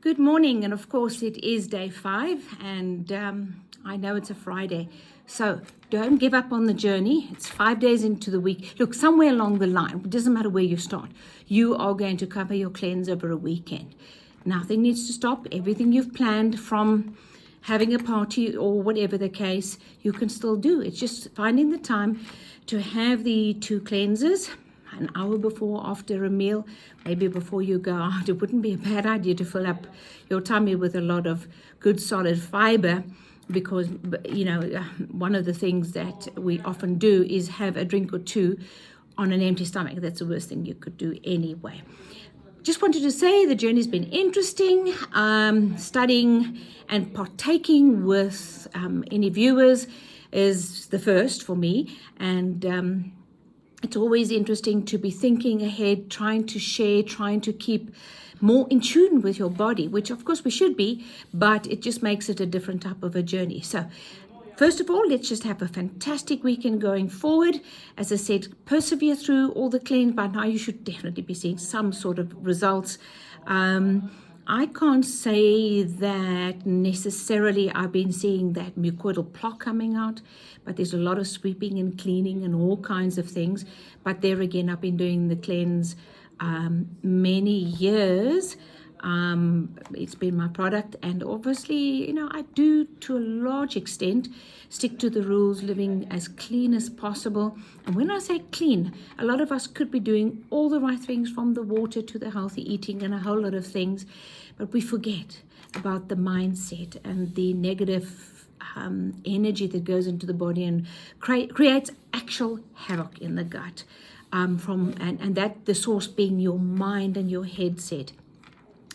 Good morning, and of course it is day 5, and I know it's a Friday, so don't give up on the journey. It's 5 days into the week. Look, somewhere along the line, it doesn't matter where you start, you are going to cover your cleanse over a weekend. Nothing needs to stop. Everything you've planned, from having a party or whatever the case, you can still do. It's just finding the time to have the 2 cleanses, an hour before, after a meal, maybe before you go out. It wouldn't be a bad idea to fill up your tummy with a lot of good solid fiber, because one of the things that we often do is have a drink or 2 on an empty stomach. That's the worst thing you could do anyway. Just wanted to say the journey's been interesting. Studying and partaking with any viewers is the first for me, and it's always interesting to be thinking ahead, trying to share, trying to keep more in tune with your body, which of course we should be, but it just makes it a different type of a journey. So first of all, let's just have a fantastic weekend going forward. As I said, persevere through all the cleanse. By now you should definitely be seeing some sort of results. I can't say that necessarily I've been seeing that mucoidal plaque coming out, but there's a lot of sweeping and cleaning and all kinds of things. But there again, I've been doing the cleanse many years. It's been my product, and obviously, I do to a large extent stick to the rules, living as clean as possible. And when I say clean, a lot of us could be doing all the right things, from the water to the healthy eating and a whole lot of things, but we forget about the mindset and the negative energy that goes into the body and creates actual havoc in the gut, and that the source being your mind and your headset.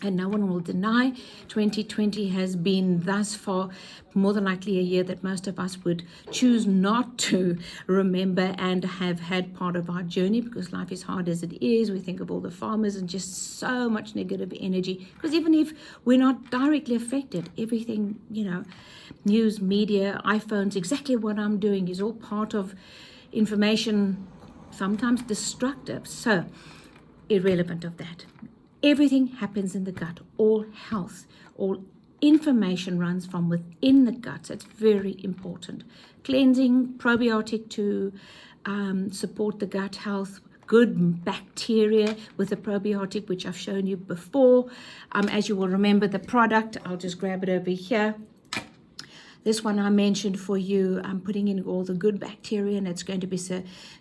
And no one will deny 2020 has been thus far more than likely a year that most of us would choose not to remember and have had part of our journey, because life is hard as it is. We think of all the farmers and just so much negative energy, because even if we're not directly affected, everything, news, media, iPhones, exactly what I'm doing is all part of information, sometimes destructive. So irrelevant of that. Everything happens in the gut. All health, all information runs from within the gut. So it's very important. Cleansing, probiotic to support the gut health, good bacteria with a probiotic, which I've shown you before. As you will remember, the product, I'll just grab it over here. This one I mentioned for you, I'm putting in all the good bacteria, and it's going to be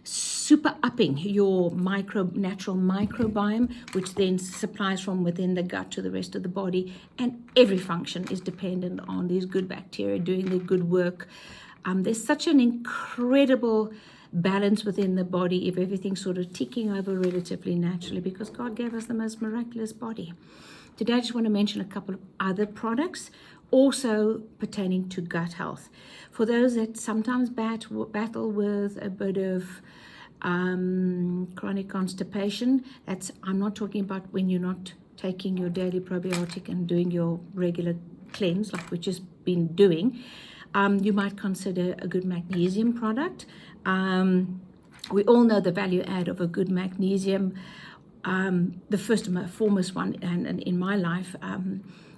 super upping your natural microbiome, which then supplies from within the gut to the rest of the body. And every function is dependent on these good bacteria doing their good work. There's such an incredible balance within the body if everything's sort of ticking over relatively naturally, because God gave us the most miraculous body. Today I just want to mention a couple of other products also pertaining to gut health. For those that sometimes battle with a bit of chronic constipation, I'm not talking about when you're not taking your daily probiotic and doing your regular cleanse like we've just been doing. You might consider a good magnesium product. We all know the value add of a good magnesium. The first and foremost one, and in my life,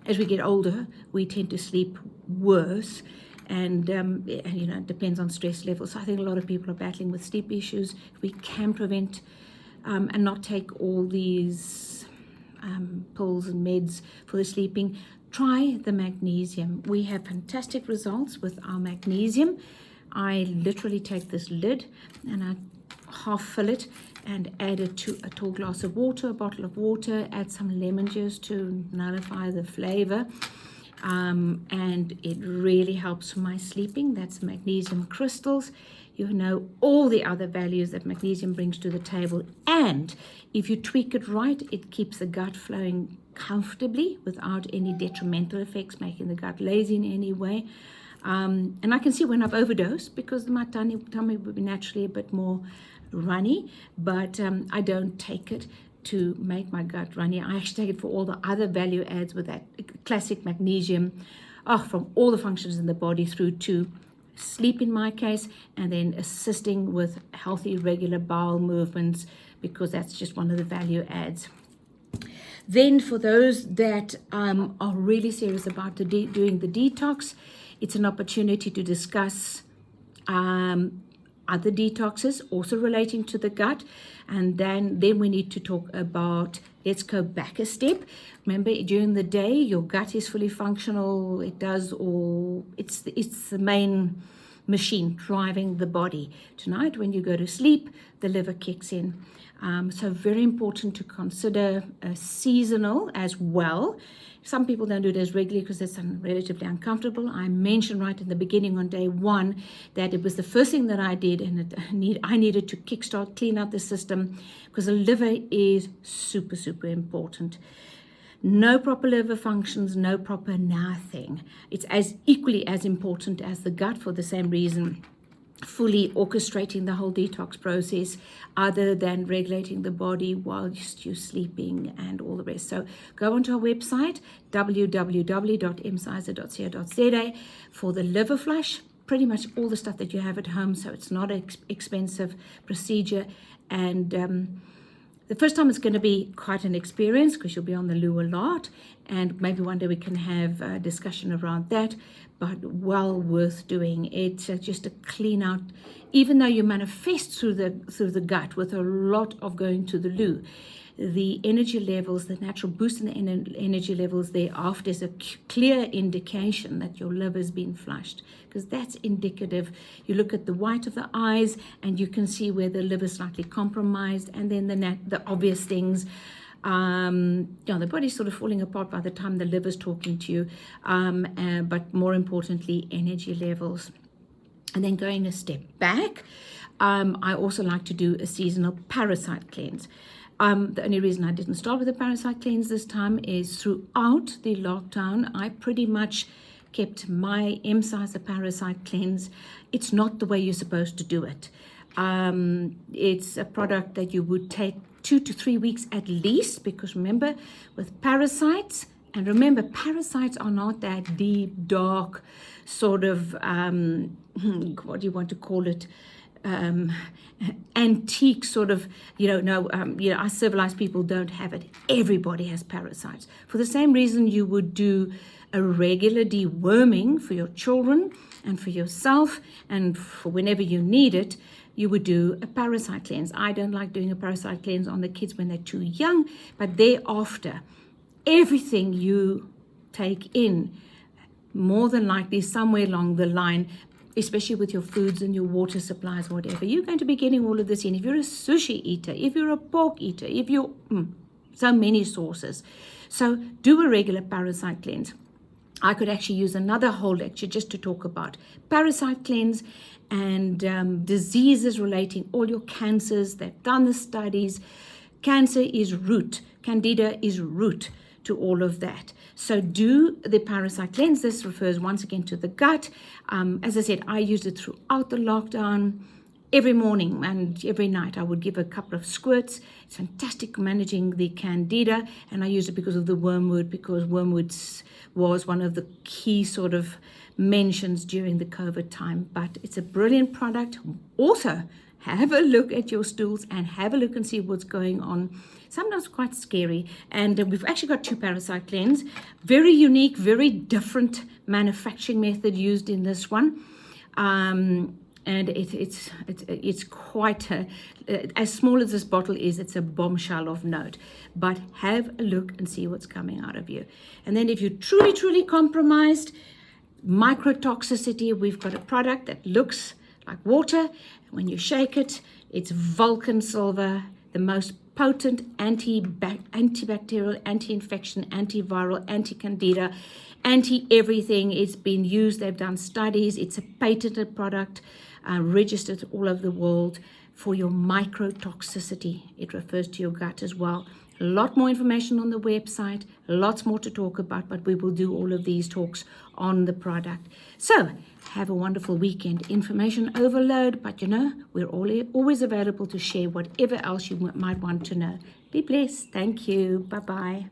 as we get older, we tend to sleep worse, and it depends on stress levels. So I think a lot of people are battling with sleep issues. If we can prevent and not take all these pills and meds for the sleeping, try the magnesium. We have fantastic results with our magnesium. I literally take this lid and I half fill it and add it to a tall glass of water, a bottle of water, add some lemon juice to nullify the flavor, and it really helps my sleeping. That's magnesium crystals. You know all the other values that magnesium brings to the table, and if you tweak it right, it keeps the gut flowing comfortably without any detrimental effects, making the gut lazy in any way. And I can see when I've overdosed, because my tummy would be naturally a bit more runny, but I don't take it to make my gut runny. I actually take it for all the other value adds with that classic magnesium, from all the functions in the body through to sleep in my case, and then assisting with healthy regular bowel movements, because that's just one of the value adds. Then for those that are really serious about doing the detox, it's an opportunity to discuss other detoxes also relating to the gut. And then we need to talk about, let's go back a step. Remember, during the day, your gut is fully functional. It does all, it's the main machine driving the body. Tonight, when you go to sleep, the liver kicks in. So very important to consider seasonal as well. Some people don't do it as regularly because it's relatively uncomfortable. I mentioned right in the beginning on day one that it was the first thing that I did, and I needed to kickstart, clean out the system, because the liver is super, super important. No proper liver functions, no proper nothing. It's as equally as important as the gut for the same reason. Fully orchestrating the whole detox process other than regulating the body whilst you're sleeping and all the rest. So go onto our website, www.imsyser.co.za, for the liver flush, pretty much all the stuff that you have at home, so it's not an expensive procedure. And the first time it's going to be quite an experience because you'll be on the loo a lot, and maybe one day we can have a discussion around that, but well worth doing. It's just a clean out, even though you manifest through the gut with a lot of going to the loo. The energy levels, the natural boost in the energy levels thereafter is a clear indication that your liver's been flushed, because that's indicative. You look at the white of the eyes and you can see where the liver's slightly compromised, and then the obvious things. The body's sort of falling apart by the time the liver's talking to you, but more importantly, energy levels. And then going a step back, I also like to do a seasonal parasite cleanse. The only reason I didn't start with the parasite cleanse this time is throughout the lockdown, I pretty much kept my Imsyser parasite cleanse. It's not the way you're supposed to do it. It's a product that you would take 2 to 3 weeks at least, because remember, with parasites, and remember, parasites are not that deep, dark, sort of, what do you want to call it, antique sort of, us civilized people don't have it. Everybody has parasites. For the same reason you would do a regular deworming for your children and for yourself, and for whenever you need it, you would do a parasite cleanse. I don't like doing a parasite cleanse on the kids when they're too young, but thereafter, everything you take in, more than likely somewhere along the line, especially with your foods and your water supplies, whatever, you're going to be getting all of this in. If you're a sushi eater, if you're a pork eater, if you're so many sources. So do a regular parasite cleanse. I could actually use another whole lecture just to talk about parasite cleanse and diseases relating, all your cancers. They've done the studies. Cancer is root. Candida is root to all of that. So do the parasite cleanse. This refers once again to the gut. As I said, I used it throughout the lockdown. Every morning and every night I would give a couple of squirts. It's fantastic managing the candida, and I use it because of the wormwood, because wormwood was one of the key sort of mentions during the COVID time. But it's a brilliant product. Also, have a look at your stools and have a look and see what's going on. Sometimes quite scary. And we've actually got 2 parasite cleanse. Very unique, very different manufacturing method used in this one. And it's quite as small as this bottle is, it's a bombshell of note. But have a look and see what's coming out of you. And then if you're truly, truly compromised, microtoxicity, we've got a product that looks like water. When you shake it, it's Vulcan Silver, the most potent antibacterial, anti-infection, antiviral, anti-candida, anti-everything. It's been used. They've done studies. It's a patented product, registered all over the world for your microtoxicity. It refers to your gut as well. A lot more information on the website, lots more to talk about, but we will do all of these talks on the product. So have a wonderful weekend. Information overload, but we're always available to share whatever else you might want to know. Be blessed. Thank you. Bye-bye.